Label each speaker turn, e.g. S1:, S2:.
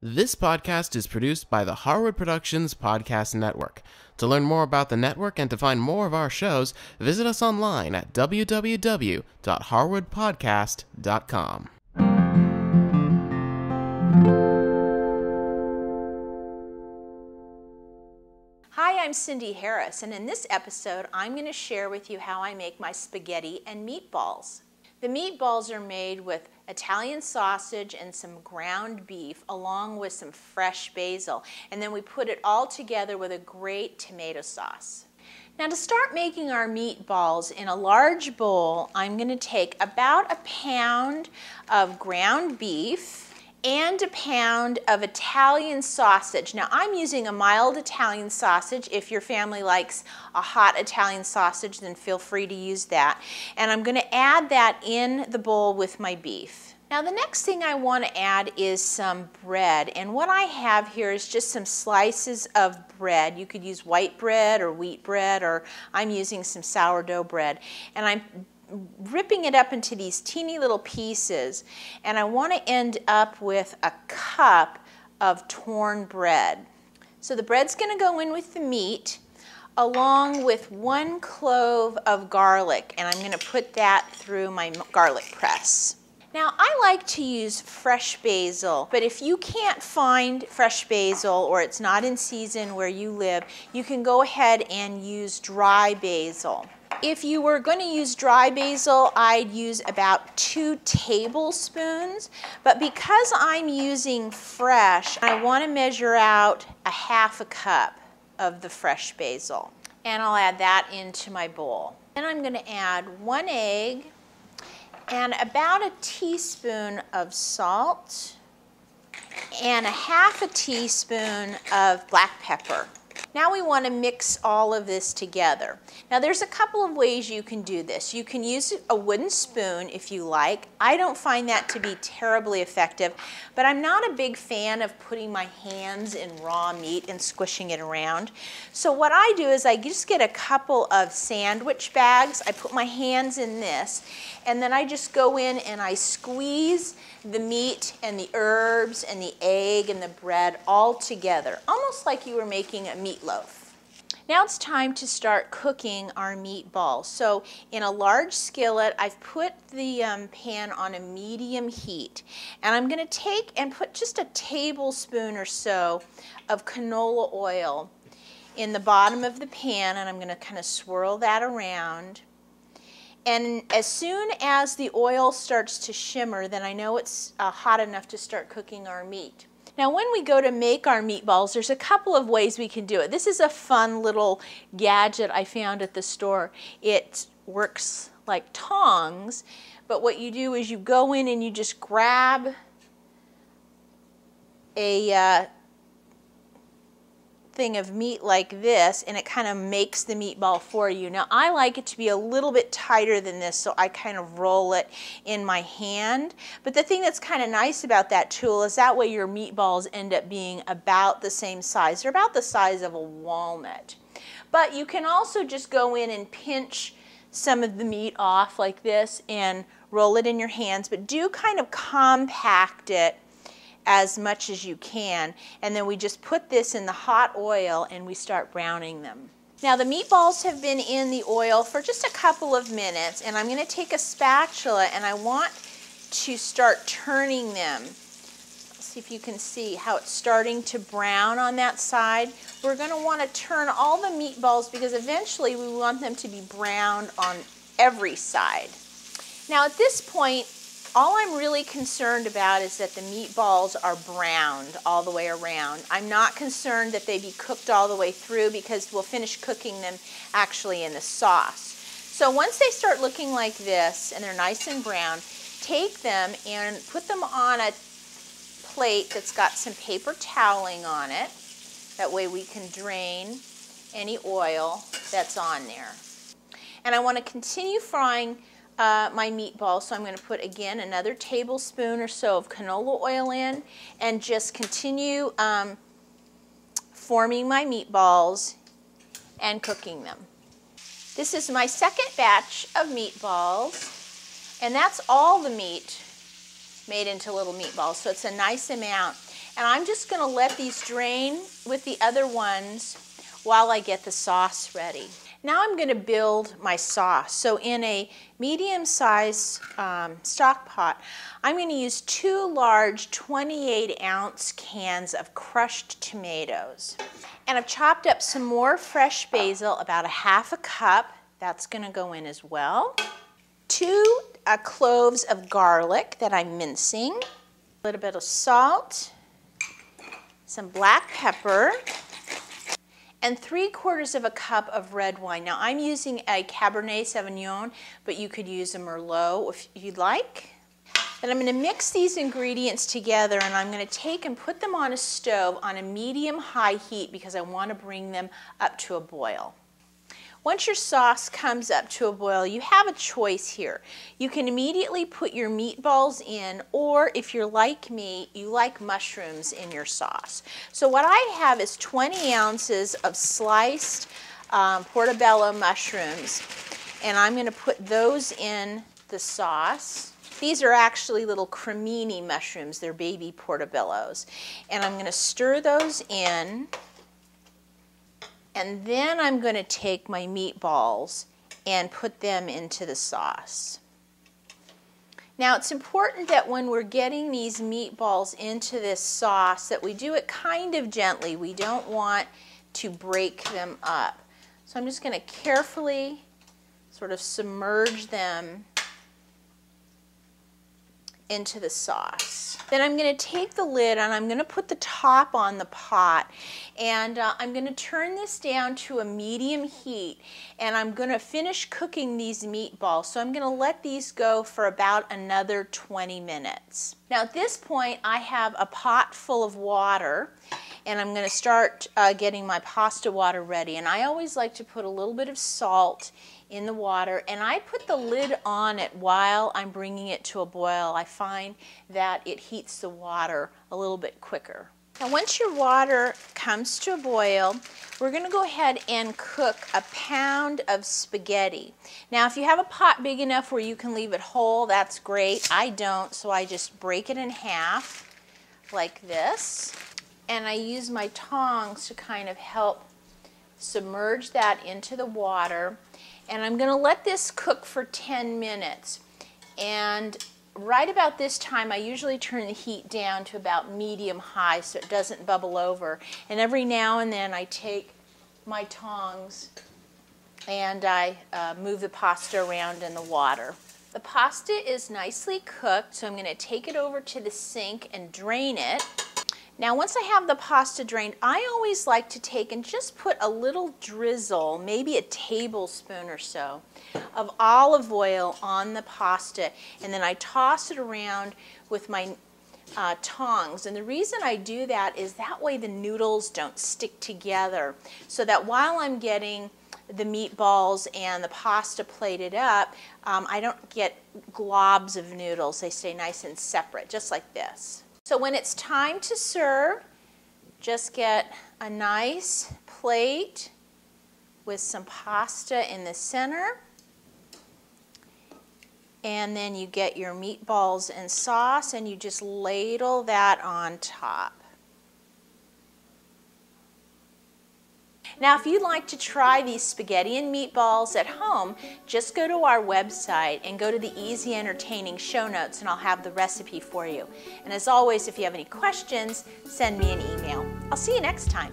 S1: This podcast is produced by the Harwood Productions Podcast Network. To learn more about the network and to find more of our shows, visit us online at www.harwoodpodcast.com.
S2: Hi, I'm Cindy Harris, and in this episode, I'm going to share with you how I make my spaghetti and meatballs. The meatballs are made with Italian sausage and some ground beef along with some fresh basil, and then we put it all together with a great tomato sauce. Now, to start making our meatballs in a large bowl, I'm going to take about a pound of ground beef and a pound of Italian sausage. Now, I'm using a mild Italian sausage. If your family likes a hot Italian sausage, then feel free to use that. And I'm going to add that in the bowl with my beef. Now, the next thing I want to add is some bread. And what I have here is just some slices of bread. You could use white bread or wheat bread, or I'm using some sourdough bread. And I'm ripping it up into these teeny little pieces, and I want to end up with a cup of torn bread. So the bread's going to go in with the meat along with 1 clove of garlic, and I'm going to put that through my garlic press. Now, I like to use fresh basil, but if you can't find fresh basil or it's not in season where you live, you can go ahead and use dry basil. If you were going to use dry basil, I'd use about 2 tablespoons, but because I'm using fresh, I want to measure out a ½ cup of the fresh basil. And I'll add that into my bowl. Then I'm going to add 1 egg and about a teaspoon of salt and a ½ teaspoon of black pepper. Now we want to mix all of this together. Now there's a couple of ways you can do this. You can use a wooden spoon if you like. I don't find that to be terribly effective, but I'm not a big fan of putting my hands in raw meat and squishing it around. So what I do is I just get a couple of sandwich bags. I put my hands in this, and then I just go in and I squeeze the meat and the herbs and the egg and the bread all together, almost like you were making a meatloaf. Now it's time to start cooking our meatballs. So in a large skillet, I've put the pan on a medium heat, and I'm going to take and put just a tablespoon or so of canola oil in the bottom of the pan, and I'm going to kind of swirl that around. And as soon as the oil starts to shimmer, then I know it's hot enough to start cooking our meat. Now when we go to make our meatballs, there's a couple of ways we can do it. This is a fun little gadget I found at the store. It works like tongs, but what you do is you go in and you just grab a thing of meat like this, and it kind of makes the meatball for you. Now I like it to be a little bit tighter than this, so I kind of roll it in my hand. But the thing that's kind of nice about that tool is that way your meatballs end up being about the same size. They're about the size of a walnut. But you can also just go in and pinch some of the meat off like this and roll it in your hands, but do kind of compact it as much as you can, and then we just put this in the hot oil and we start browning them. Now the meatballs have been in the oil for just a couple of minutes, and I'm going to take a spatula and I want to start turning them. Let's see if you can see how it's starting to brown on that side. We're going to want to turn all the meatballs because eventually we want them to be browned on every side. Now at this point, all I'm really concerned about is that the meatballs are browned all the way around. I'm not concerned that they be cooked all the way through because we'll finish cooking them actually in the sauce. So once they start looking like this and they're nice and brown, take them and put them on a plate that's got some paper toweling on it. That way we can drain any oil that's on there. And I want to continue frying my meatballs, so I'm going to put again another tablespoon or so of canola oil in and just continue forming my meatballs and cooking them. This is my second batch of meatballs, and that's all the meat made into little meatballs. So it's a nice amount. And I'm just going to let these drain with the other ones while I get the sauce ready. Now I'm going to build my sauce. So in a medium-sized stock pot, I'm going to use 2 large 28-ounce cans of crushed tomatoes. And I've chopped up some more fresh basil, about 1/2 cup. That's going to go in as well. 2 cloves of garlic that I'm mincing. A little bit of salt. Some black pepper. And 3/4 cup of red wine. Now I'm using a Cabernet Sauvignon, but you could use a Merlot if you'd like. Then I'm going to mix these ingredients together, and I'm going to take and put them on a stove on a medium-high heat because I want to bring them up to a boil. Once your sauce comes up to a boil, you have a choice here. You can immediately put your meatballs in, or if you're like me, you like mushrooms in your sauce. So what I have is 20 ounces of sliced portobello mushrooms, and I'm going to put those in the sauce. These are actually little cremini mushrooms. They're baby portobellos. And I'm going to stir those in. And then I'm going to take my meatballs and put them into the sauce. Now it's important that when we're getting these meatballs into this sauce that we do it kind of gently. We don't want to break them up. So I'm just going to carefully sort of submerge them into the sauce. Then I'm going to take the lid and I'm going to put the top on the pot, and I'm going to turn this down to a medium heat, and I'm going to finish cooking these meatballs. So I'm going to let these go for about another 20 minutes. Now at this point I have a pot full of water, and I'm going to start getting my pasta water ready, and I always like to put a little bit of salt in the water, and I put the lid on it while I'm bringing it to a boil. I find that it heats the water a little bit quicker. Now once your water comes to a boil, we're going to go ahead and cook a pound of spaghetti. Now if you have a pot big enough where you can leave it whole, that's great. I don't, so I just break it in half like this, and I use my tongs to kind of help submerge that into the water. And I'm going to let this cook for 10 minutes. And right about this time, I usually turn the heat down to about medium-high so it doesn't bubble over. And every now and then I take my tongs and I move the pasta around in the water. The pasta is nicely cooked, so I'm going to take it over to the sink and drain it. Now once I have the pasta drained, I always like to take and just put a little drizzle, maybe a tablespoon or so, of olive oil on the pasta, and then I toss it around with my tongs. And the reason I do that is that way the noodles don't stick together, so that while I'm getting the meatballs and the pasta plated up, I don't get globs of noodles. They stay nice and separate, just like this. So when it's time to serve, just get a nice plate with some pasta in the center, and then you get your meatballs and sauce and you just ladle that on top. Now if you'd like to try these spaghetti and meatballs at home, just go to our website and go to the Easy Entertaining show notes, and I'll have the recipe for you. And as always, if you have any questions, send me an email. I'll see you next time.